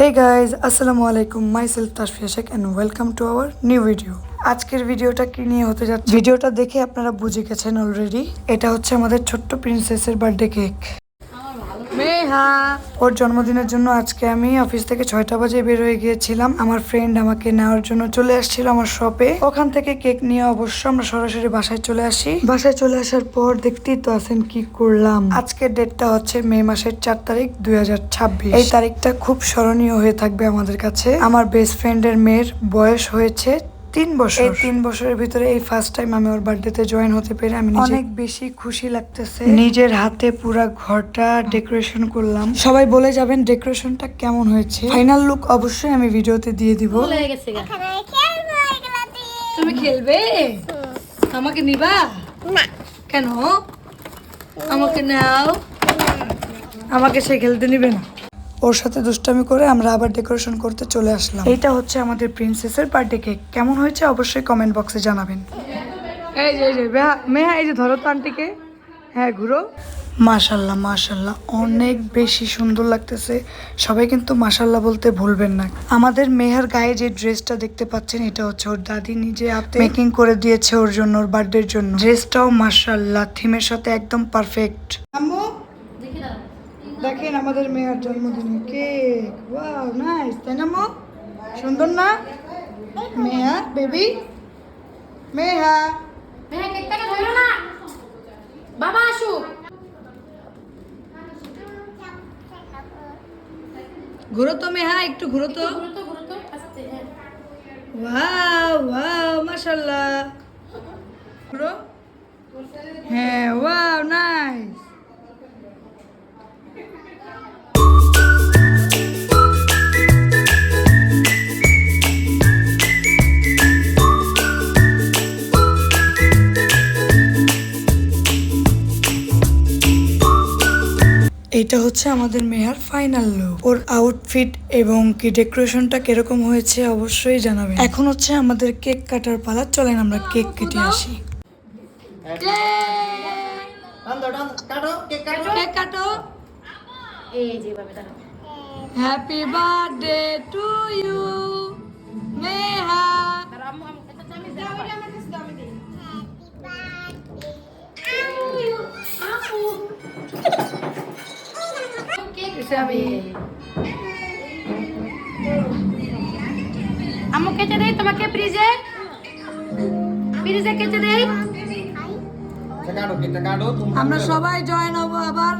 Hey guys, আসসালামু আলাইকুম, myself Tasfia Sheikh and welcome to our new video. আজকের ভিডিওটা কি নিয়ে হতে যাচ্ছে ভিডিওটা দেখে আপনারা বুঝে গেছেন অলরেডি। এটা হচ্ছে আমাদের ছোট্ট প্রিন্সেসের বার্থডে কেক। মেহা ওর জন্মদিনের জন্য আজকে আমি অফিস থেকে 6টা বাজে বের হয়ে গিয়েছিলাম। আমার ফ্রেন্ড আমাকে নেওয়ার জন্য চলে আসছিল আমার শপে। ওখান থেকে কেক নিয়ে অবশ্য আমরা সরাসরি বাসায় চলে আসি। বাসায় চলে আসার পর দেখতেই তো আছেন কি করলাম। আজকের ডেটটা হচ্ছে মে মাসের 4 তারিখ 2026। এই তারিখটা খুব স্মরণীয় হয়ে থাকবে আমাদের কাছে। আমার বেস্ট ফ্রেন্ডের মেয়ের বয়স হয়েছে 3 বছর। এই 3 বছরের ভিতরে এই ফার্স্ট টাইম আমি ওর বার্থডেতে জয়েন হতে পেরে আমি অনেক বেশি খুশি লাগতেছে। নিজের হাতে পুরো ঘরটা ডেকোরেশন করলাম। সবাই বলে যাবেন ডেকোরেশনটা কেমন হয়েছে। ফাইনাল লুক অবশ্যই আমি ভিডিওতে দিয়ে দিব। তুমি খেলবে? আমাকে নিবা না? কেন? আমাকে নাও। আমাকে সে খেলতে নিবে না। ওর সাথে দুষ্টামি করে আমরা আবার ডেকোরেশন করতে চলে আসলাম। এইটা হচ্ছে আমাদের প্রিন্সেসের বার্থডে কেক। কেমন হয়েছে অবশ্যই কমেন্ট বক্সে জানাবেন। এই যে মেহা, এই যে ধরো তো আন্টিকে। হ্যাঁ, ঘুরো। মাশাল্লাহ মাশাল্লাহ, অনেক বেশি সুন্দর লাগতেছে। সবাই কিন্তু মাশাল্লাহ বলতে ভুলবেন না। আমাদের মেহার গায়ে যে ড্রেসটা দেখতে পাচ্ছেন, এটা হচ্ছে ওর দাদি নিজে হাতে মেকিং করে দিয়েছে ওর জন্য, ওর বার্থডের জন্য। ড্রেসটাও মাশাল্লাহ থিমের সাথে একদম পারফেক্ট। আম্মু দেখেন আমাদের মেয়ের জন্মদিনে কেক। ওয়াও নাইস, তাই না মো? সুন্দর না মেয়া? বেবি মেহা, মেহা কেকটাকে ধরো না, বাবা আসুক। ঘুরো তো মেহা, একটু ঘুরো তো। ঘুরো তো আস্তে। ওয়াও ওয়াও মাশাআল্লাহ, ঘুরো। হ্যাঁ, ওয়াও নাইস। এটা হচ্ছে আমাদের মেহার ফাইনাল লুক। ওর আউটফিট এবং কি ডেকোরেশনটা কিরকম হয়েছে অবশ্যই জানাবেন। এখন হচ্ছে আমাদের কেক কাটার পালা। চলেন আমরা কেক কেটে আসি। কেক কাটো। এই যে ভাবে দাঁড়াও। Happy birthday to you Meha. দাঁড়াও আম্মু এটা আমি দাও আমার কাছে দাও, আমি দেই। আম্মু কেটে দেই তোমাকে, ফ্রিজে কেটে দেই। আমরা সবাই জয়েন হব আবার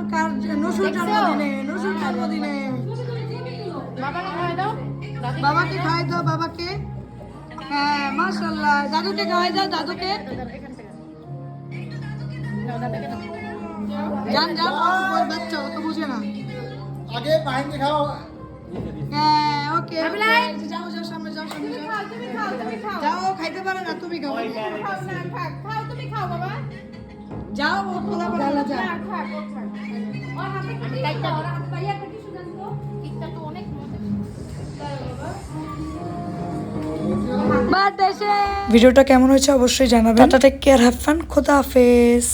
নসুর জন্মদিনে। বাবাকে খাওয়াই দাও, বাবাকে খাওয়াই দাও, বাবাকে। হ্যাঁ মাশাআল্লাহ, দাদুকে খাওয়াই দাও, দাদুকে। জান বাচ্চা ও তো বুঝে না। আগে পাইনকে খাও। হ্যাঁ ওকে, আবিলাই যাও সামনে যাও। তুমি খাও যাও, খাইতে পারে না, তুমি খাও। খাও তুমি খাও বাবা। যাও, ও খোলা পালা যাও। থাক ওর হাতে কি কাইটা, ওর হাতে ভাইয়া একটা টিস্যু দেন তো। কেকটা তো অনেক মজা। ভিডিওটা কেমন হয়েছে অবশ্যই জানাবেন। Tata, take care, have fun, খোদা হাফেজ।